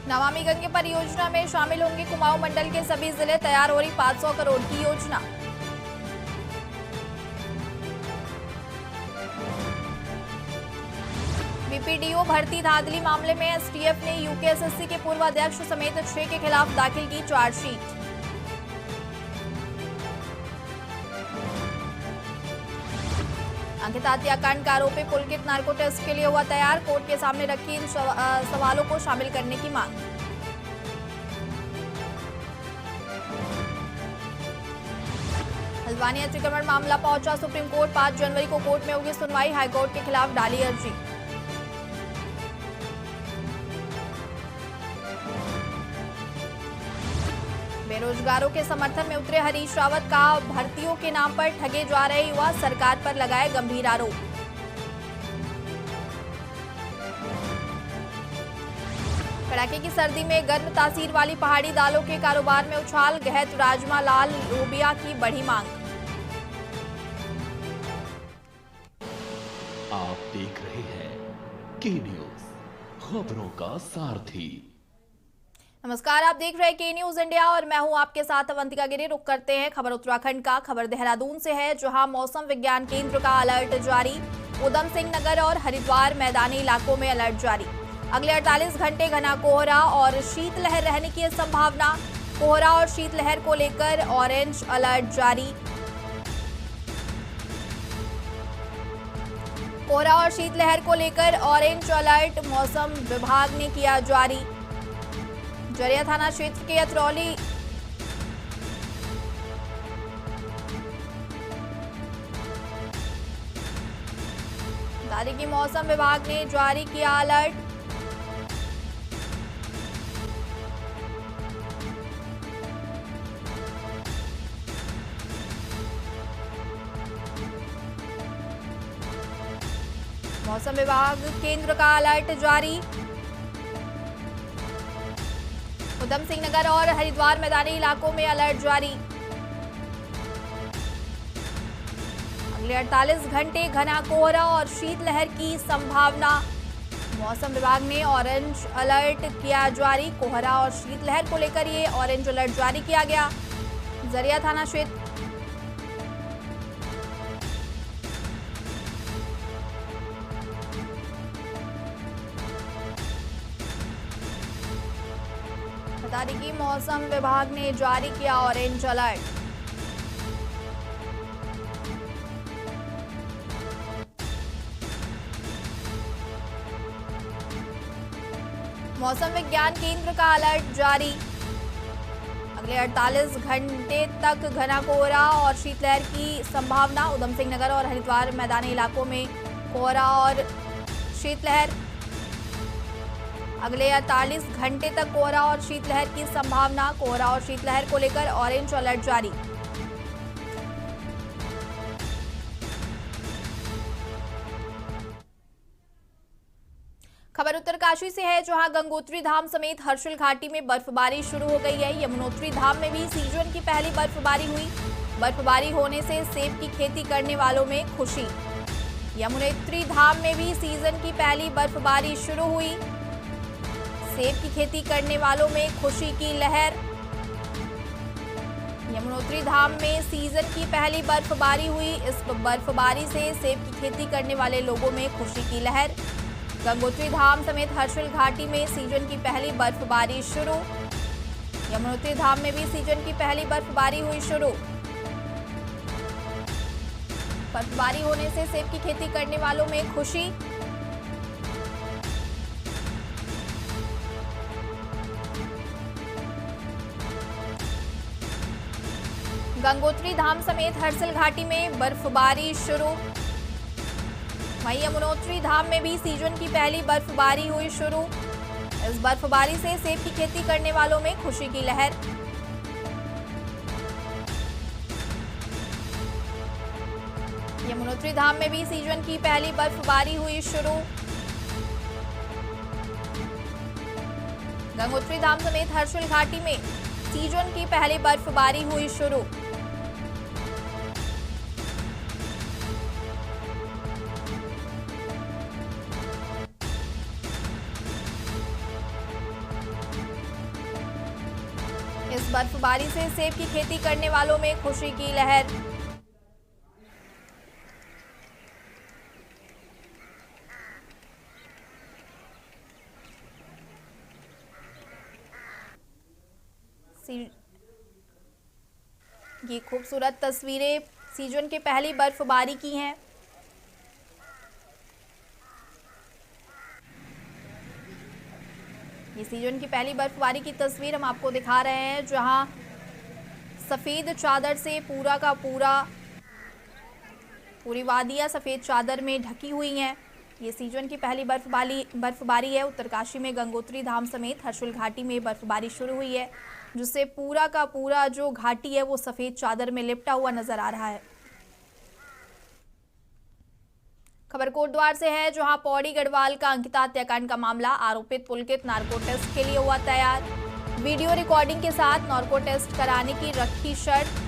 नमामि गंगे परियोजना में शामिल होंगे कुमाऊं मंडल के सभी जिले, तैयार हो रही 500 करोड़ की योजना। बीपीडीओ भर्ती धांधली मामले में एसटीएफ ने यूकेएसएससी के पूर्व अध्यक्ष समेत 6 के खिलाफ दाखिल की चार्जशीट। अंकित हत्याकांड का आरोपी पुलकित नार्को टेस्ट के लिए हुआ तैयार, कोर्ट के सामने रखी इन सवालों को शामिल करने की मांग। हल्द्वानी अतिक्रमण मामला पहुंचा सुप्रीम कोर्ट, 5 जनवरी को कोर्ट में होगी सुनवाई, हाईकोर्ट के खिलाफ डाली अर्जी। बेरोजगारों के समर्थन में उतरे हरीश रावत का भर्तियों के नाम पर ठगे जा रहे युवा, सरकार पर लगाए गंभीर आरोप। कड़ाके की सर्दी में गर्म तासीर वाली पहाड़ी दालों के कारोबार में उछाल, गहत राजमा लाल लोबिया की बढ़ी मांग। आप देख रहे हैं के न्यूज, खबरों का सारथी। नमस्कार, आप देख रहे हैं के न्यूज इंडिया और मैं हूं आपके साथ अवंतिका गिरी। रुक करते हैं खबर उत्तराखंड का। खबर देहरादून से है, जहां मौसम विज्ञान केंद्र का अलर्ट जारी, उधम सिंह नगर और हरिद्वार मैदानी इलाकों में अलर्ट जारी। अगले 48 घंटे घना कोहरा और शीतलहर रहने की संभावना। कोहरा और शीतलहर को लेकर ऑरेंज अलर्ट जारी। कोहरा और शीतलहर को लेकर ऑरेंज अलर्ट मौसम विभाग ने किया जारी। जरिया थाना क्षेत्र के अतरौली की मौसम विभाग ने जारी किया अलर्ट। मौसम विभाग केंद्र का अलर्ट जारी। उधम सिंह नगर और हरिद्वार मैदानी इलाकों में अलर्ट जारी। अगले 48 घंटे घना कोहरा और शीतलहर की संभावना। मौसम विभाग ने ऑरेंज अलर्ट किया जारी। कोहरा और शीतलहर को लेकर ये ऑरेंज अलर्ट जारी किया गया। जरिया थाना क्षेत्र बता दें कि मौसम विभाग ने जारी किया ऑरेंज अलर्ट। मौसम विज्ञान केंद्र का अलर्ट जारी। अगले 48 घंटे तक घना कोहरा और शीतलहर की संभावना। उधम सिंह नगर और हरिद्वार मैदानी इलाकों में कोहरा और शीतलहर। अगले 48 घंटे तक कोहरा और शीतलहर की संभावना। कोहरा और शीतलहर को लेकर ऑरेंज अलर्ट जारी। खबर उत्तरकाशी से है, जहां गंगोत्री धाम समेत हर्षिल घाटी में बर्फबारी शुरू हो गई है। यमुनोत्री धाम में भी सीजन की पहली बर्फबारी हुई। बर्फबारी होने से सेब की खेती करने वालों में खुशी। यमुनोत्री धाम में भी सीजन की पहली बर्फबारी शुरू हुई। सेब की खेती करने वालों में खुशी की लहर। यमुनोत्री धाम में सीजन की पहली बर्फबारी हुई। इस बर्फबारी से सेब की खेती करने वाले लोगों में खुशी की लहर। गंगोत्री धाम समेत हर्षिल घाटी में सीजन की पहली बर्फबारी शुरू। यमुनोत्री धाम में भी सीजन की पहली बर्फबारी हुई शुरू। बर्फबारी होने से सेब की खेती करने वालों में खुशी। गंगोत्री धाम समेत हर्षिल घाटी में बर्फबारी शुरू। वहीं यमुनोत्री धाम में भी सीजन की पहली बर्फबारी हुई शुरू। इस बर्फबारी से सेब की खेती करने वालों में खुशी की लहर। यमुनोत्री धाम में भी सीजन की पहली बर्फबारी हुई शुरू। गंगोत्री धाम समेत हर्षिल घाटी में सीजन की पहली बर्फबारी हुई शुरू। इस बर्फबारी से सेब की खेती करने वालों में खुशी की लहर। ये खूबसूरत तस्वीरें सीजन की पहली बर्फबारी की हैं। ये सीजन की पहली बर्फबारी की तस्वीर हम आपको दिखा रहे हैं, जहां सफेद चादर से पूरा का पूरी वादियां सफेद चादर में ढकी हुई हैं। ये सीजन की पहली बर्फबारी है। उत्तरकाशी में गंगोत्री धाम समेत हर्षिल घाटी में बर्फबारी शुरू हुई है, जिससे पूरा का पूरा जो घाटी है वो सफेद चादर में लिपटा हुआ नजर आ रहा है। खबर कोटद्वार से है, जहां पौड़ी गढ़वाल का अंकिता हत्याकांड का मामला आरोपित पुलकित नार्को टेस्ट के लिए हुआ तैयार। वीडियो रिकॉर्डिंग के साथ नार्को टेस्ट कराने की रखी शर्त।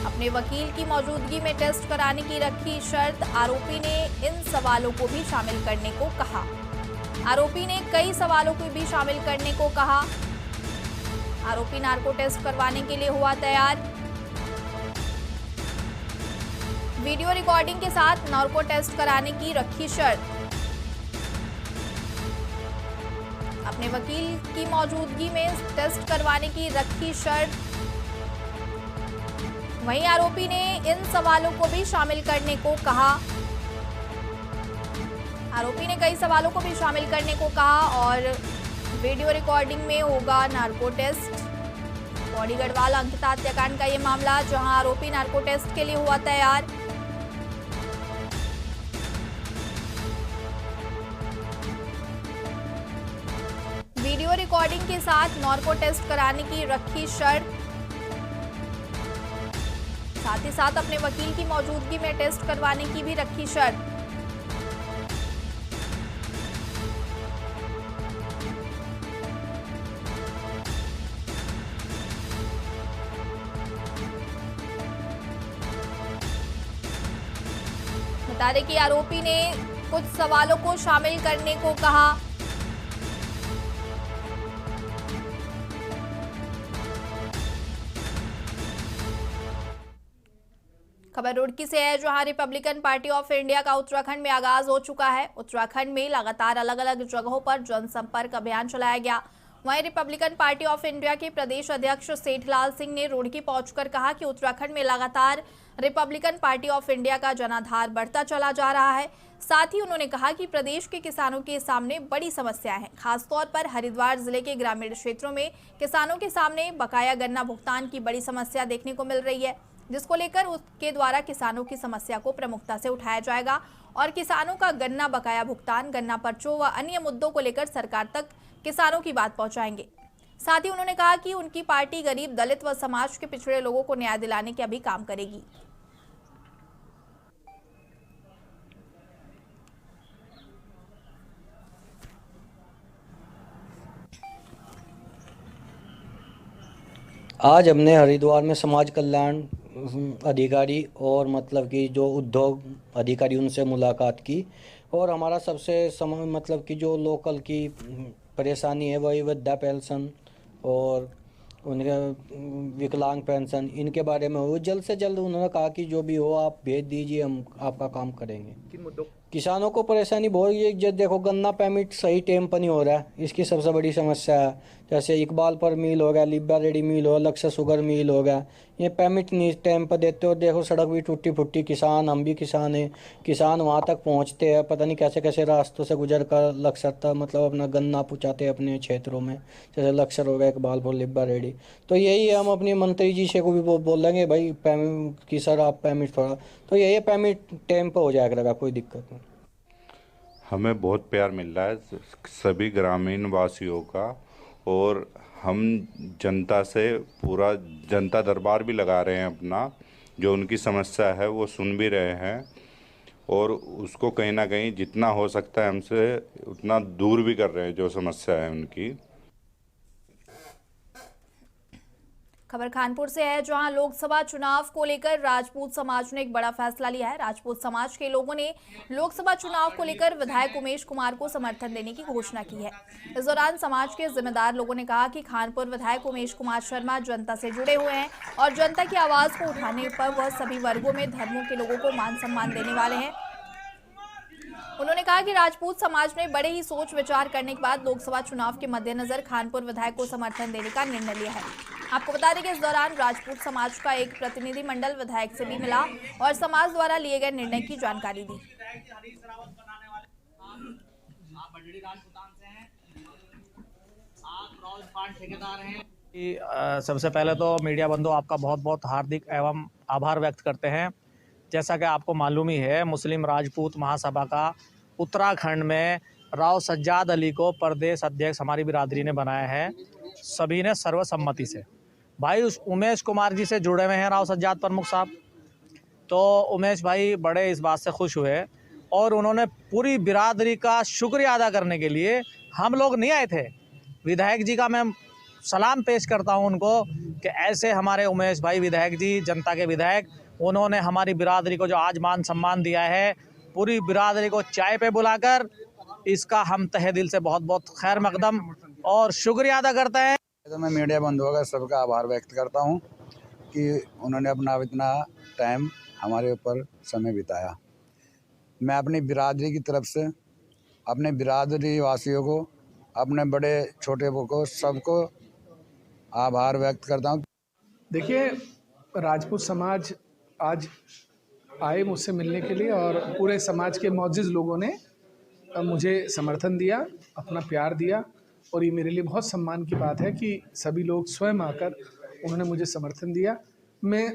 अपने वकील की मौजूदगी में टेस्ट कराने की रखी शर्त। आरोपी ने इन सवालों को भी शामिल करने को कहा। आरोपी ने कई सवालों को भी शामिल करने को कहा। आरोपी नार्को टेस्ट करवाने के लिए हुआ तैयार। वीडियो रिकॉर्डिंग के साथ नार्को टेस्ट कराने की रखी शर्त। अपने वकील की मौजूदगी में टेस्ट करवाने की रखी शर्त। वहीं आरोपी ने इन सवालों को भी शामिल करने को कहा। आरोपी ने कई सवालों को भी शामिल करने को कहा और वीडियो रिकॉर्डिंग में होगा नार्को टेस्ट। पौड़ी गढ़वाल अंकिता हत्याकांड का ये मामला, जहां आरोपी नार्को टेस्ट के लिए हुआ तैयार। वीडियो रिकॉर्डिंग के साथ नार्को टेस्ट कराने की रखी शर्त। साथ ही साथ अपने वकील की मौजूदगी में टेस्ट करवाने की भी रखी शर्त। बता दें कि आरोपी ने कुछ सवालों को शामिल करने को कहा। खबर रुड़की से है, जहां रिपब्लिकन पार्टी ऑफ इंडिया का उत्तराखंड में आगाज हो चुका है। उत्तराखंड में लगातार अलग अलग जगहों पर जनसंपर्क अभियान चलाया गया। वहीं रिपब्लिकन पार्टी ऑफ इंडिया के प्रदेश अध्यक्ष सेठलाल सिंह ने रुड़की पहुंचकर कहा कि उत्तराखंड में लगातार रिपब्लिकन पार्टी ऑफ इंडिया का जनाधार बढ़ता चला जा रहा है। साथ ही उन्होंने कहा कि प्रदेश के किसानों के सामने बड़ी समस्याएं हैं। खासतौर पर हरिद्वार जिले के ग्रामीण क्षेत्रों में किसानों के सामने बकाया गन्ना भुगतान की बड़ी समस्या देखने को मिल रही है, जिसको लेकर उसके द्वारा किसानों की समस्या को प्रमुखता से उठाया जाएगा और किसानों का गन्ना बकाया भुगतान, गन्ना पर्चों व अन्य मुद्दों को लेकर सरकार तक किसानों की बात पहुंचाएंगे। साथ ही उन्होंने कहा कि उनकी पार्टी गरीब, दलित व समाज के पिछड़े लोगों को न्याय दिलाने का भी काम करेगी। आज हमने हरिद्वार में समाज कल्याण अधिकारी और मतलब कि जो उद्योग अधिकारी उनसे मुलाकात की और हमारा सबसे मतलब कि जो लोकल की परेशानी है वही वृद्धा पेंशन और उनके विकलांग पेंशन, इनके बारे में हो जल्द से जल्द उन्होंने कहा कि जो भी हो आप भेज दीजिए, हम आपका काम करेंगे। किन मुद्दों? किसानों को परेशानी बहुत ये जब देखो गन्ना पेमेंट सही टाइम पर नहीं हो रहा है, इसकी सबसे बड़ी समस्या है। जैसे इकबालपुर मिल हो गया, लिब्बा रेडी मिल हो, लक्ष्य शुगर मिल हो गया, ये पेमेंट नहीं टाइम पर देते और देखो सड़क भी टूटी फुट्टी। किसान, हम भी किसान हैं, किसान वहाँ तक पहुँचते हैं पता नहीं कैसे कैसे रास्तों से गुजर कर लक्ष्य तक मतलब अपना गन्ना पहुँचाते हैं अपने क्षेत्रों में, जैसे लक्ष्य हो गया, इकबालपुर, लिब्बा रेडी। तो यही हम अपने मंत्री जी से को भी बोलेंगे भाई पेमेंट की सर आप पेमेंट थोड़ा, तो यही पेमेंट टाइम पर हो जाएगा, कोई दिक्कत नहीं। हमें बहुत प्यार मिल रहा है सभी ग्रामीण वासियों का और हम जनता से पूरा जनता दरबार भी लगा रहे हैं अपना, जो उनकी समस्या है वो सुन भी रहे हैं और उसको कहीं ना कहीं जितना हो सकता है हमसे उतना दूर भी कर रहे हैं जो समस्या है उनकी। खबर कानपुर से है, जहां लोकसभा चुनाव को लेकर राजपूत समाज ने एक बड़ा फैसला लिया है। राजपूत समाज के लोगों ने लोकसभा चुनाव को लेकर विधायक उमेश कुमार को समर्थन देने की घोषणा की है। इस दौरान समाज के जिम्मेदार लोगों ने कहा कि कानपुर विधायक उमेश कुमार शर्मा जनता से जुड़े हुए हैं और जनता की आवाज को उठाने पर वह सभी वर्गों में धर्मों के लोगों को मान सम्मान देने वाले हैं। उन्होंने कहा कि राजपूत समाज ने बड़े ही सोच विचार करने के बाद लोकसभा चुनाव के मद्देनजर कानपुर विधायक को समर्थन देने का निर्णय लिया है। आपको बता दें कि इस दौरान राजपूत समाज का एक प्रतिनिधिमंडल विधायक से भी मिला और समाज द्वारा लिए गए निर्णय की जानकारी दी। सबसे पहले तो मीडिया बंधु आपका बहुत बहुत हार्दिक एवं आभार व्यक्त करते हैं। जैसा कि आपको मालूम ही है, मुस्लिम राजपूत महासभा का उत्तराखंड में राव सज्जाद अली को प्रदेश अध्यक्ष हमारी बिरादरी ने बनाया है, सभी ने सर्वसम्मति से। भाई उस उमेश कुमार जी से जुड़े हुए हैं राव सज्जाद प्रमुख साहब, तो उमेश भाई बड़े इस बात से खुश हुए और उन्होंने पूरी बिरादरी का शुक्रिया अदा करने के लिए, हम लोग नहीं आए थे, विधायक जी का मैं सलाम पेश करता हूं उनको कि ऐसे हमारे उमेश भाई विधायक जी, जनता के विधायक, उन्होंने हमारी बिरादरी को जो आज मान सम्मान दिया है, पूरी बिरादरी को चाय पे बुलाकर, इसका हम तहे दिल से बहुत बहुत खैर मकदम और शुक्रिया अदा करते हैं। तो मैं मीडिया बंधुओं का सबका आभार व्यक्त करता हूं कि उन्होंने अपना इतना टाइम हमारे ऊपर समय बिताया। मैं अपनी बिरादरी की तरफ से अपने बिरादरी वासियों को, अपने बड़े छोटे को, सबको आभार व्यक्त करता हूं। देखिए, राजपूत समाज आज आए मुझसे मिलने के लिए और पूरे समाज के मौजूद लोगों ने मुझे समर्थन दिया, अपना प्यार दिया और ये मेरे लिए बहुत सम्मान की बात है कि सभी लोग स्वयं आकर उन्होंने मुझे समर्थन दिया। मैं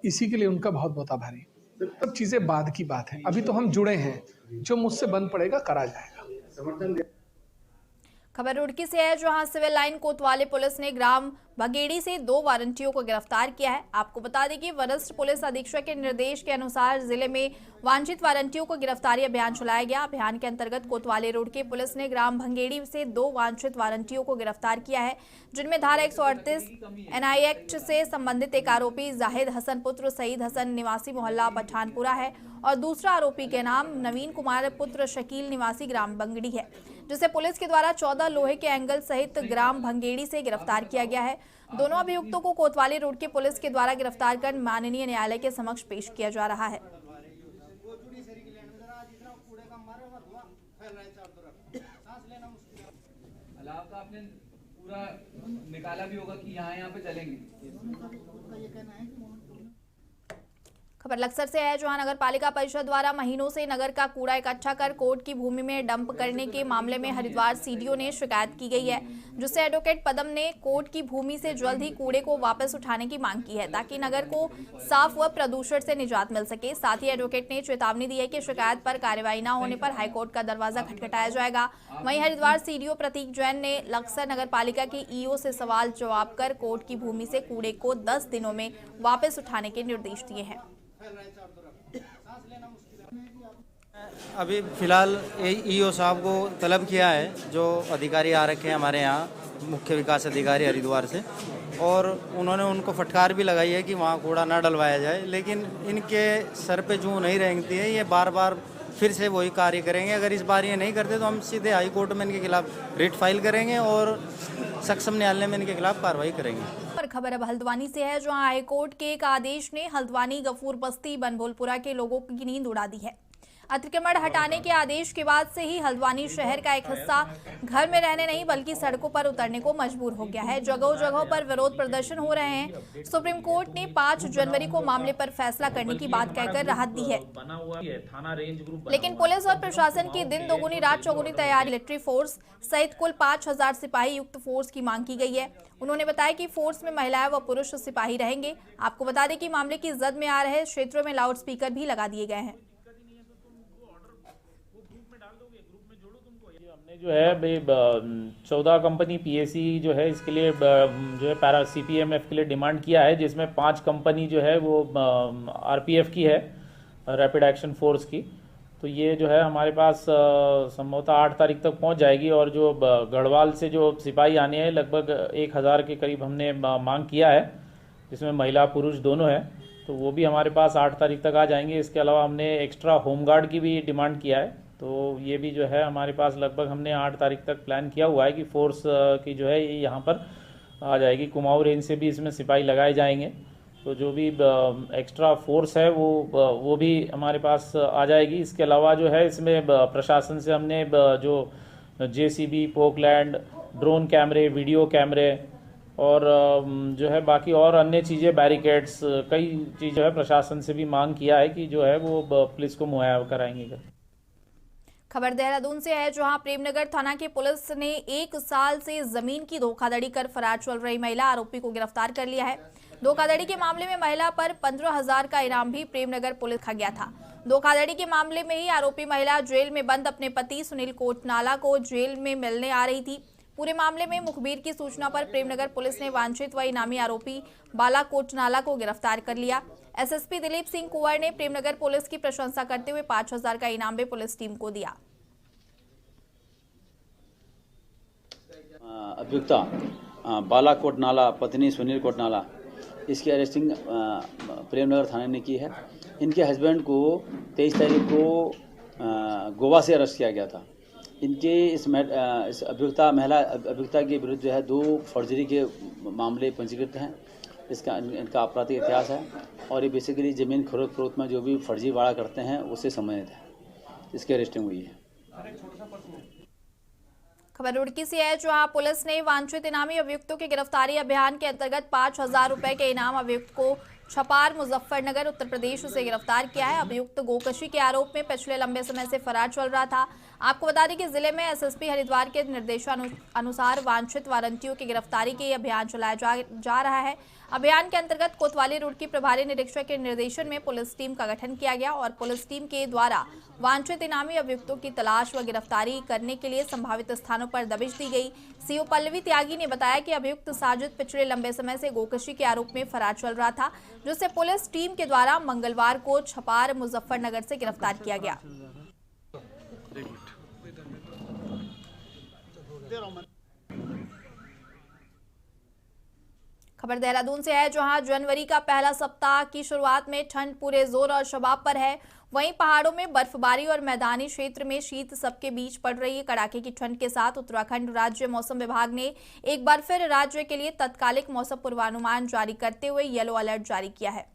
इसी के लिए उनका बहुत बहुत आभारी। सब चीज़ें बाद की बात है, अभी तो हम जुड़े हैं, जो मुझसे बन पड़ेगा करा जाएगा। खबर रुड़की से है, जहां सिविल लाइन कोतवाली पुलिस ने ग्राम बगेड़ी से 2 वारंटियों को गिरफ्तार किया है। आपको बता दें कि वरिष्ठ पुलिस अधीक्षक के निर्देश के अनुसार जिले में वांछित वारंटियों को गिरफ्तारी अभियान चलाया गया। अभियान के अंतर्गत कोतवाली रुड़की पुलिस ने ग्राम भंगेड़ी से 2 वांछित वारंटियों को गिरफ्तार किया है, जिनमें धारा 138 एनआई एक्ट से संबंधित एक आरोपी जाहिद हसन पुत्र सईद हसन निवासी मोहल्ला पठानपुरा है और दूसरा आरोपी के नाम नवीन कुमार पुत्र शकील निवासी ग्राम भंगेड़ी है, जिसे पुलिस के द्वारा 14 लोहे के एंगल सहित ग्राम भंगेड़ी से गिरफ्तार किया गया है। दोनों अभियुक्तों को कोतवाली रोड के पुलिस के द्वारा गिरफ्तार कर माननीय न्यायालय के समक्ष पेश किया जा रहा है। आपने पूरा निकाला भी होगा कि यहाँ पे चलेंगे। खबर लक्सर से है, जहां नगर पालिका परिषद द्वारा महीनों से नगर का कूड़ा इकट्ठा कर कोर्ट की भूमि में डंप करने के मामले में हरिद्वार सीडीओ ने शिकायत की गई है, जिससे एडवोकेट पदम ने कोर्ट की भूमि से जल्द ही कूड़े को वापस उठाने की मांग की है, ताकि नगर को साफ व प्रदूषण से निजात मिल सके। साथ ही एडवोकेट ने चेतावनी दी है कि शिकायत पर कार्रवाई न होने पर हाईकोर्ट का दरवाजा खटखटाया जाएगा। वहीं हरिद्वार सीडीओ प्रतीक जैन ने लक्सर नगर पालिका के ईओ से सवाल जवाब कर कोर्ट की भूमि से कूड़े को 10 दिनों में वापस उठाने के निर्देश दिए हैं। अभी फिलहाल ईओ साहब को तलब किया है, जो अधिकारी आ रखे हैं हमारे यहाँ, मुख्य विकास अधिकारी हरिद्वार से, और उन्होंने उनको फटकार भी लगाई है कि वहाँ कूड़ा ना डलवाया जाए, लेकिन इनके सर पे जूं नहीं रेंगती है, ये बार बार फिर से वही कार्य करेंगे। अगर इस बार ये नहीं करते तो हम सीधे हाई कोर्ट में इनके खिलाफ रिट फाइल करेंगे और सक्षम न्यायालय में इनके खिलाफ कार्रवाई करेंगे। पर खबर अब हल्द्वानी से है, जहां हाईकोर्ट के एक आदेश ने हल्द्वानी, गफूर बस्ती, बनभोलपुरा के लोगों की नींद उड़ा दी है। अतिक्रमण हटाने के आदेश के बाद से ही हल्द्वानी शहर का एक हिस्सा घर में रहने नहीं बल्कि सड़कों पर उतरने को मजबूर हो गया है। जगह जगह पर विरोध प्रदर्शन हो रहे हैं। सुप्रीम कोर्ट ने 5 जनवरी को मामले पर फैसला करने की बात कहकर राहत दी है, लेकिन पुलिस और प्रशासन की दिन दोगुनी रात चौगुनी तैयारी, मिलिट्री फोर्स सहित कुल 5000 सिपाही युक्त फोर्स की मांग की गई है। उन्होंने बताया कि फोर्स में महिलाएं व पुरुष सिपाही रहेंगे। आपको बता दें कि मामले की जद में आ रहे क्षेत्रों में लाउड स्पीकर भी लगा दिए गए हैं। जो है 14 कंपनी पीएसी जो है इसके लिए जो है पैरा सीपीएमएफ के लिए डिमांड किया है, जिसमें 5 कंपनी जो है वो आरपीएफ की है, रैपिड एक्शन फोर्स की। तो ये जो है हमारे पास संभवतः 8 तारीख तक पहुंच जाएगी। और जो गढ़वाल से जो सिपाही आने हैं लगभग 1000 के करीब हमने मांग किया है। जिसमें महिला पुरुष दोनों हैं, तो वो भी हमारे पास 8 तारीख तक आ जाएंगे। इसके अलावा हमने एक्स्ट्रा होमगार्ड की भी डिमांड किया है, तो ये भी जो है हमारे पास लगभग हमने 8 तारीख तक प्लान किया हुआ है कि फोर्स की जो है ये यहाँ पर आ जाएगी। कुमाऊं रेंज से भी इसमें सिपाही लगाए जाएंगे, तो जो भी एक्स्ट्रा फोर्स है वो भी हमारे पास आ जाएगी। इसके अलावा जो है इसमें प्रशासन से हमने जो JCB, पोकलैंड, ड्रोन कैमरे, वीडियो कैमरे और जो है बाकी और अन्य चीज़ें, बैरिकेड्स, कई चीज़ जो है प्रशासन से भी मांग किया है कि जो है वो पुलिस को मुहैया कराएंगे। खबर देहरादून से है, जहां प्रेमनगर थाना की पुलिस ने 1 साल से जमीन की धोखाधड़ी कर फरार चल रही महिला आरोपी को गिरफ्तार कर लिया है। धोखाधड़ी के मामले में महिला पर 15,000 का इनाम भी प्रेमनगर पुलिस खा गया था। धोखाधड़ी के मामले में ही आरोपी महिला जेल में बंद अपने पति सुनील कोटनाला को जेल में मिलने आ रही थी। पूरे मामले में मुखबिर की सूचना पर प्रेमनगर पुलिस ने वांछित व इनामी आरोपी बाला कोटनाला को गिरफ्तार कर लिया। SSP दिलीप सिंह कुंवर ने प्रेमनगर पुलिस की प्रशंसा करते हुए 5,000 का इनाम भी पुलिस टीम को दिया। अभियुक्ता बाला कोटनाला पत्नी सुनील कोटनाला, इसकी अरेस्टिंग प्रेमनगर थाने ने की है। इनके हस्बैंड को 23 तारीख को गोवा से अरेस्ट किया गया था। इनके इस महिला अभियुक्ता के विरुद्ध जो है 2 फर्जरी के मामले पंजीकृत हैं। इनका आपराधिक इतिहास है और ये बेसिकली ज़मीन खरीद फरोख्त में जो भी फर्जी वाड़ा करते हैं उससे संबंधित है। इसकी अरेस्टिंग हुई है। खबर रुड़की से है, जहां पुलिस ने वांछित इनामी अभियुक्तों के गिरफ्तारी अभियान के अंतर्गत 5,000 रुपए के इनाम अभियुक्त को छपार मुजफ्फरनगर उत्तर प्रदेश से गिरफ्तार किया है। अभियुक्त गोकशी के आरोप में पिछले लंबे समय से फरार चल रहा था। आपको बता दें कि जिले में SSP हरिद्वार के निर्देशानुसार वांछित वारंटियों की गिरफ्तारी के अभियान चलाया जा रहा है। अभियान के अंतर्गत कोतवाली रुड़की प्रभारी निरीक्षक के निर्देशन में पुलिस टीम का गठन किया गया और पुलिस टीम के द्वारा वांछित इनामी अभियुक्तों की तलाश व गिरफ्तारी करने के लिए संभावित स्थानों पर दबिश दी गई। CO पल्लवी त्यागी ने बताया कि अभियुक्त साजिद पिछले लंबे समय से गोकशी के आरोप में फरार चल रहा था, जिसे पुलिस टीम के द्वारा मंगलवार को छपार मुजफ्फरनगर से गिरफ्तार किया गया। खबर देहरादून से है, जहां जनवरी का पहला सप्ताह की शुरुआत में ठंड पूरे जोर और शबाब पर है। वहीं पहाड़ों में बर्फबारी और मैदानी क्षेत्र में शीत सबके बीच पड़ रही है। कड़ाके की ठंड के साथ उत्तराखंड राज्य मौसम विभाग ने एक बार फिर राज्य के लिए तत्कालिक मौसम पूर्वानुमान जारी करते हुए येलो अलर्ट जारी किया है।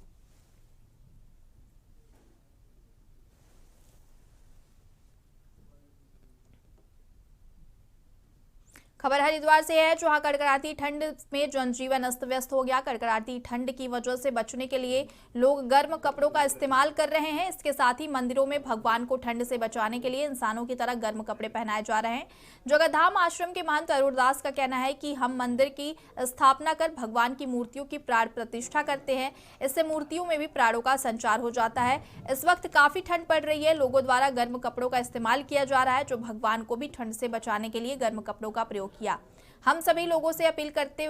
खबर हरिद्वार से है, जहां कड़कड़ाती ठंड में जनजीवन अस्त व्यस्त हो गया। कड़कड़ाती ठंड की वजह से बचने के लिए लोग गर्म कपड़ों का इस्तेमाल कर रहे हैं। इसके साथ ही मंदिरों में भगवान को ठंड से बचाने के लिए इंसानों की तरह गर्म कपड़े पहनाए जा रहे हैं। जगतधाम आश्रम के महंत अरुणदास का कहना है कि हम मंदिर की स्थापना कर भगवान की मूर्तियों की प्राण प्रतिष्ठा करते हैं। इससे मूर्तियों में भी प्राणों का संचार हो जाता है। इस वक्त काफी ठंड पड़ रही है, लोगों द्वारा गर्म कपड़ों का इस्तेमाल किया जा रहा है, जो भगवान को भी ठंड से बचाने के लिए गर्म कपड़ों का प्रयोग किया। हम सभी लोगों से अपील करते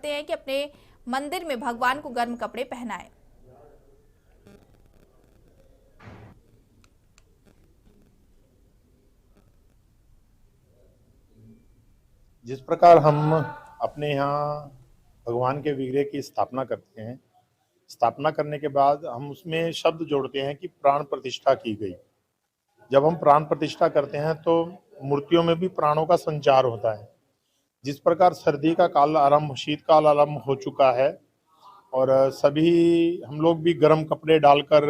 हैं कि अपने मंदिर में भगवान को गर्म कपड़े पहनाएं। जिस प्रकार हम अपने यहाँ भगवान के विग्रह की स्थापना करते हैं, स्थापना करने के बाद हम उसमें शब्द जोड़ते हैं कि प्राण प्रतिष्ठा की गई। जब हम प्राण प्रतिष्ठा करते हैं तो मूर्तियों में भी प्राणों का संचार होता है। जिस प्रकार सर्दी का काल आरंभ, शीतकाल आरंभ हो चुका है और सभी हम लोग भी गर्म कपड़े डालकर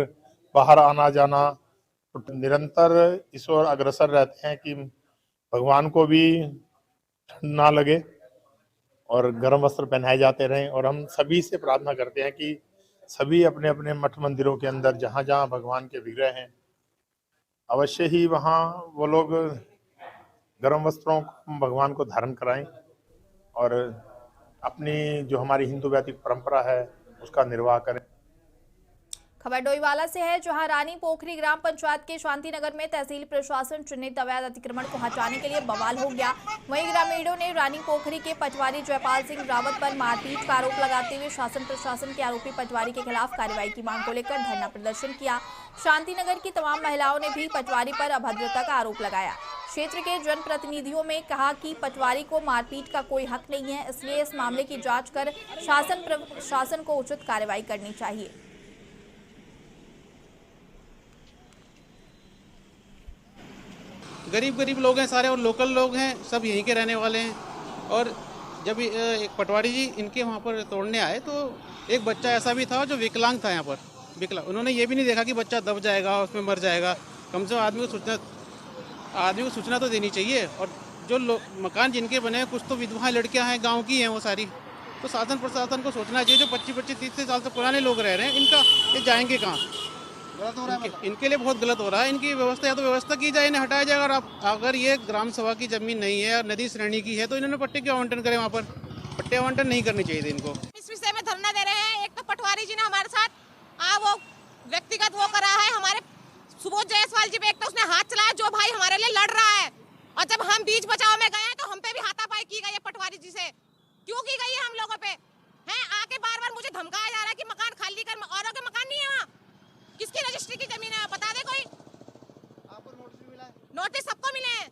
बाहर आना जाना निरंतर इस ओर अग्रसर रहते हैं कि भगवान को भी ठंड ना लगे और गर्म वस्त्र पहनाए जाते रहें। और हम सभी से प्रार्थना करते हैं कि सभी अपने अपने मठ मंदिरों के अंदर जहाँ जहाँ भगवान के विग्रह हैं अवश्य ही वहाँ वो लोग गर्म वस्त्रों को भगवान को धारण कराएं और अपनी जो हमारी हिंदू वैदिक परंपरा है उसका निर्वाह करें। खबर डोईवाला से है, जहां रानी पोखरी ग्राम पंचायत के शांतिनगर में तहसील प्रशासन चिन्हित अवैध अतिक्रमण को हटाने के लिए बवाल हो गया। वहीं ग्रामीणों ने रानी पोखरी के पटवारी जयपाल सिंह रावत पर मारपीट का आरोप लगाते हुए शासन प्रशासन के आरोपी पटवारी के खिलाफ कार्रवाई की मांग को लेकर धरना प्रदर्शन किया। शांतिनगर की तमाम महिलाओं ने भी पटवारी पर अभद्रता का आरोप लगाया। क्षेत्र के जनप्रतिनिधियों में कहा कि पटवारी को मारपीट का कोई हक नहीं है, इसलिए इस मामले की जांच कर शासन को उचित कार्रवाई करनी चाहिए। गरीब लोग हैं सारे और लोकल लोग हैं, सब यहीं के रहने वाले हैं। और जब एक पटवारी जी इनके वहाँ पर तोड़ने आए तो एक बच्चा ऐसा भी था जो विकलांग था। यहाँ पर विकलांग, उन्होंने ये भी नहीं देखा कि बच्चा दब जाएगा, उसमें मर जाएगा। कम से कम आदमी को सूचना तो देनी चाहिए। और जो मकान जिनके बने हैं, कुछ तो विधवा लड़कियाँ हैं, गाँव की हैं वो सारी, तो शासन प्रशासन को सोचना चाहिए। जो 25-30 साल से पुराने लोग रह रहे हैं, इनका ये जाएंगे कहाँ? गलत हो रहा है, इनके लिए बहुत गलत हो रहा है। इनकी व्यवस्था या तो व्यवस्था की जाए, इन्हें हटाया जाए। और अगर ये ग्राम सभा की जमीन नहीं है और नदी श्रेणी की है तो इन्होंने पट्टे क्यों आवंटन करें? वहाँ पर पट्टे आवंटन नहीं करनी चाहिए थी इनको। इस विषय में धरना दे रहे हैं। एक तो पटवारी जी ने हमारे साथ वो व्यक्तिगत वो करा है। हमारे सुबोध जायसवाल जी पे एक तो उसने हाथ चलाया, जो भाई हमारे लिए लड़ रहा है। और जब हम बीच बचाव में गए तो हम पे भी हाथापाई की गई है पटवारी जी से। क्यों की गई है हम लोगों पे? हैं आके बार-बार मुझे धमकाया जा रहा है कि मकान खाली कर। औरों के मकान नहीं है वहाँ, किसकी रजिस्ट्री की जमीन है बता दे कोई। आपको नोटिस भी मिला है? नोटिस सबको मिले हैं।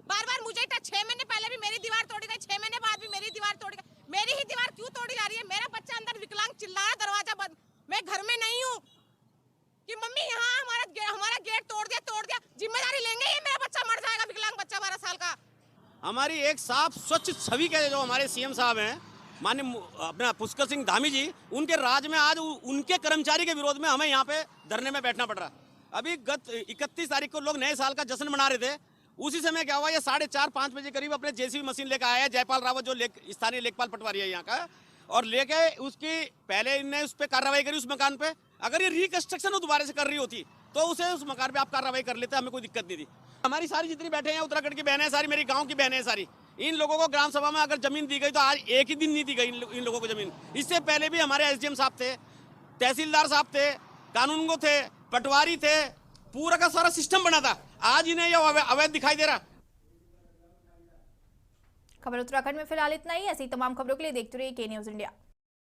बार-बार मुझे 6 महीने पहले भी मेरी दीवार तोड़ी गई, 6 महीने बाद भी मेरी दीवार तोड़ी गई। मेरी ही दीवार क्यों तोड़ी जा रही है? मेरा बच्चा अंदर विकलांग चिल्ला रहा है, दरवाजा बंद, मैं घर में नहीं हूँ कि मम्मी यहाँ हमारा गेट तोड़ दिया। जिम्मेदारी लेंगे? ये मेरा बच्चा मर जाएगा, विकलांग बच्चा 12 साल का। हमारी एक साफ स्वच्छ छवि के जो हमारे सीएम साहब हैं, माननीय अपना पुष्कर सिंह धामी जी, उनके राज में आज उनके कर्मचारी के विरोध में हमें यहाँ पे धरने में बैठना पड़ रहा। अभी गत 31 तारीख को लोग नए साल का जश्न मना रहे थे। उसी समय क्या हुआ, ये 4:30-5 बजे करीब अपने जेसीबी मशीन लेकर आया है जयपाल रावत, जो स्थानीय लेखपाल पटवारी है यहाँ का, और लेके उसकी पहले इनने उस पर कार्रवाई करी उस मकान पे। अगर ये रिकंस्ट्रक्शन दोबारा से कर रही होती तो उसे उस मकान पे आप कार्रवाई कर लेते, हमें कोई दिक्कत नहीं थी। हमारी सारी जितनी बैठे हैं उत्तराखंड की बहनें, सारी मेरी गाँव की बहनें सारी, इन लोगों को ग्राम सभा में अगर जमीन दी गई तो आज एक ही दिन नहीं दी गई इन लोगों को जमीन। इससे पहले भी हमारे एसडीएम साहब थे, तहसीलदार साहब थे, कानूनगो थे, पटवारी थे, पूरा का सारा सिस्टम बना था। आज इन्हें यह अवैध दिखाई दे रहा। खबर उत्तराखंड में फिलहाल इतना ही। ऐसी तमाम खबरों के लिए देखते रहिए के न्यूज़ इंडिया।